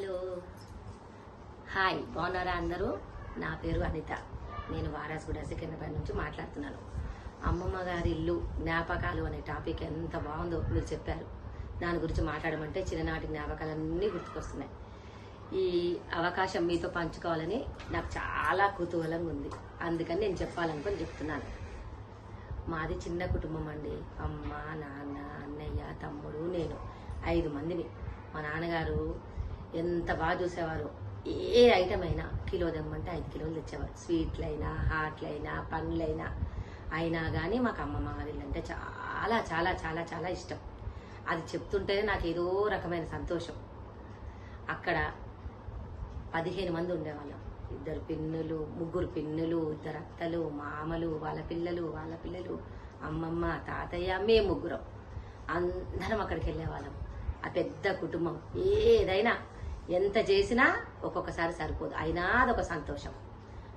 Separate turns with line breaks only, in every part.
Hello hi, బాగున్నారా అందరూ? నా పేరు అనిత. నేను వారాస్గూడ సెకండ్పల్లి నుంచి మాట్లాడుతున్నాను. అమ్మమ్మ గారి ఇల్లు జ్ఞాపకాలు అనే టాపిక్ ఎంత బాగుందో మీరు చెప్పారు. దాని గురించి మాట్లాడమంటే చిన్ననాటి జ్ఞాపకాలన్నీ గుర్తుకొస్తున్నాయి. ఈ అవకాశం మీతో పంచుకోవాలని నాకు చాలా కుతూహలంగా ఉంది. అందుకని నేను చెప్పాలనుకొని చెప్తున్నాను. మాది చిన్న కుటుంబం అండి. అమ్మ, నాన్న, అన్నయ్య, తమ్ముడు, నేను 5 మందిని. మా నాన్నగారు ఎంత బాగా చూసేవారు. ఏ ఐటమ్ అయినా కిలో తెమ్మంటే 5 కిలోలు తెచ్చేవారు. స్వీట్లైనా, హాట్లైనా, పండ్లైనా అయినా కానీ మాకు అమ్మమ్మ గారి అంటే చాలా చాలా చాలా చాలా ఇష్టం. అది చెప్తుంటేనే నాకు ఏదో రకమైన సంతోషం. అక్కడ 15 మంది ఉండేవాళ్ళం. 2 పిన్నులు, 3 పిన్నులు, 2 అత్తలు, మామలు, వాళ్ళ పిల్లలు, అమ్మమ్మ, తాతయ్య, మేము 3. అందరం అక్కడికి వెళ్ళేవాళ్ళం. ఆ పెద్ద కుటుంబం ఏదైనా ఎంత చేసినా ఒక్కొక్కసారి సరిపోదు, అయినా అదొక సంతోషం.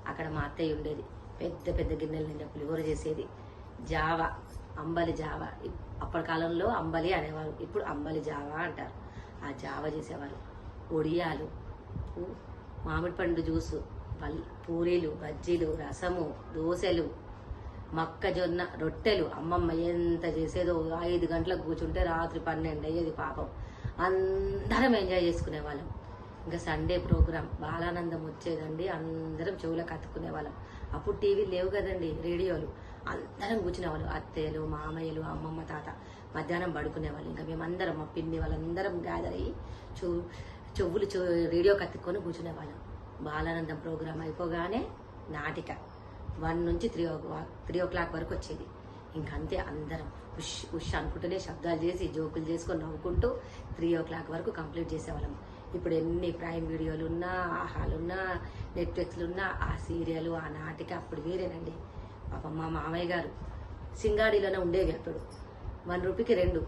అక్కడ మా అత్తయ్య ఉండేది. పెద్ద పెద్ద గిన్నెల నిండా పులిహోర చేసేది. జావా, అంబలి జావా. అప్పటి కాలంలో అంబలి అనేవారు, ఇప్పుడు అంబలి జావా అంటారు. ఆ జావా చేసేవారు. ఒడియాలు, మామిడి పండు జ్యూసు, పూరీలు, బజ్జీలు, రసము, దోశలు, మొక్కజొన్న రొట్టెలు. అమ్మమ్మ ఎంత చేసేదో. 5 గంటలకు కూర్చుంటే రాత్రి 12 అయ్యేది పాపం. అందరం ఎంజాయ్ చేసుకునేవాళ్ళం. ఇంకా సండే ప్రోగ్రాం బాలానందం వచ్చేదండి. అందరం చెవులకు అతుక్కునేవాళ్ళం. అప్పుడు టీవీలు లేవు కదండి, రేడియోలు. అందరం కూర్చునేవాళ్ళు. అత్తయ్యలు, మామయ్యలు, అమ్మమ్మ, తాత. మధ్యాహ్నం పడుకునేవాళ్ళు. ఇంకా మేమందరం, మా పిన్ని వాళ్ళందరం గ్యాదర్ అయ్యి చెవులు రేడియోకి అతుక్కొని కూర్చునేవాళ్ళం. బాలానందం ప్రోగ్రాం అయిపోగానే నాటిక 1 నుంచి 3 o'clock వరకు వచ్చేది. ఇంకంతే అందరం ఉష్ ఉష్ అనుకుంటూనే శబ్దాలు చేసి జోకులు చేసుకొని నవ్వుకుంటూ 3 o'clock వరకు కంప్లీట్ చేసేవాళ్ళం. ఇప్పుడు ఎన్ని ప్రైమ్ వీడియోలు ఉన్నా, ఆహాలున్నా, నెట్ఫ్లిక్స్లున్నా ఆ సీరియల్, ఆ నాటిక అప్పుడు వేరేనండి. పాపం మా మామయ్య గారు సింగాడిలోనే ఉండేవి. అప్పుడు 1 రూపీకి 2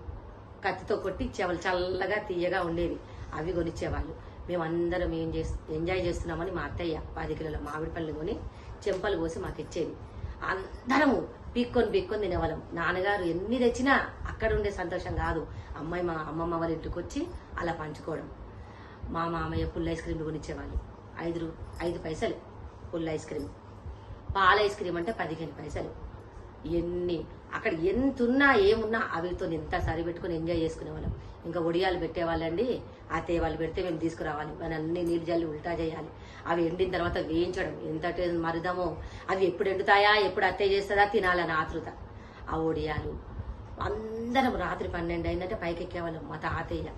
కత్తితో కొట్టి ఇచ్చేవాళ్ళు. చల్లగా తీయగా ఉండేవి. అవి కొనిచ్చేవాళ్ళు. మేమందరం ఎంజాయ్ చేస్తున్నామని మా అత్తయ్య 10 కిలోల మామిడి పళ్ళు కొని చెంపలు పోసి మాకు ఇచ్చేది. అందరము పీక్కొని తినేవాళ్ళం. నాన్నగారు ఎన్ని తెచ్చినా అక్కడ ఉండే సంతోషం కాదు. మా అమ్మమ్మ వాళ్ళ ఇంటికి వచ్చి అలా పంచుకోవడం. మా మామయ్య పుల్ల ఐస్ క్రీమ్ కొనిచ్చేవాళ్ళు. 5 పైసలు పుల్ల ఐస్ క్రీమ్. పాల ఐస్ క్రీమ్ అంటే 15 పైసలు. అక్కడ ఎంతున్నా ఏమున్నా అవితో ఎంత సరి పెట్టుకుని ఎంజాయ్ చేసుకునేవాళ్ళం. ఇంకా ఒడియాలు పెట్టేవాళ్ళండి. అత్తయ్య వాళ్ళు పెడితే మేము తీసుకురావాలి. మన అన్ని నీళ్ళు జల్లి ఉల్టా చేయాలి. అవి ఎండిన తర్వాత వేయించడం ఎంత మరిదామో. అవి ఎప్పుడు ఎండుతాయా, ఎప్పుడు అత్తయ్య చేస్తుందా తినాలని ఆతృత. ఆ ఒడియాలు అందరం రాత్రి 12 అయిందంటే పైకి ఎక్కేవాళ్ళం. మా తాతయ్య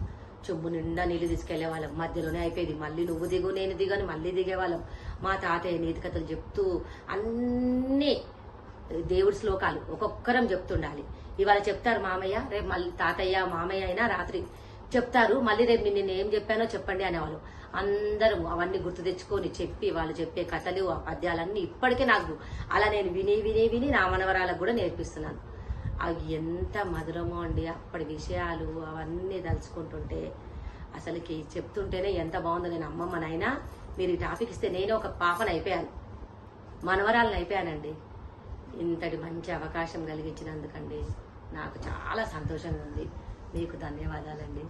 చెంబు నిండా నీళ్లు తీసుకెళ్లేవాళ్ళం. మధ్యలోనే అయిపోయేది. మళ్ళీ నువ్వు దిగు నేను దిగని మళ్ళీ దిగేవాళ్ళం. మా తాతయ్య నీతి కథలు చెప్తూ అన్నీ దేవుడి శ్లోకాలు ఒక్కొక్కరం చెప్తుండాలి. ఇవాళ చెప్తారు మామయ్య, రేపు మళ్ళీ తాతయ్య మామయ్య అయినా రాత్రి చెప్తారు. మళ్ళీ రేపు నేను ఏం చెప్పానో చెప్పండి అనేవాళ్ళు. అందరం అవన్నీ గుర్తు తెచ్చుకొని చెప్పి వాళ్ళు చెప్పే కథలు, ఆ పద్యాలన్నీ ఇప్పటికే నాకు అలా నేను విని నా మనవరాలకు కూడా నేర్పిస్తున్నాను. అవి ఎంత మధురమో అండి. అప్పటి విషయాలు అవన్నీ తలుచుకుంటుంటే అసలుకి చెప్తుంటేనే ఎంత బాగుందో. నేను అమ్మమ్మనైనా మీరు ఈ టాపిక్ ఇస్తే నేను ఒక పాపను అయిపోయాను, మనవరాలను అయిపోయానండి. ఇంతటి మంచి అవకాశం కలిగించినందుకండి నాకు చాలా సంతోషంగా ఉంది. మీకు ధన్యవాదాలండి.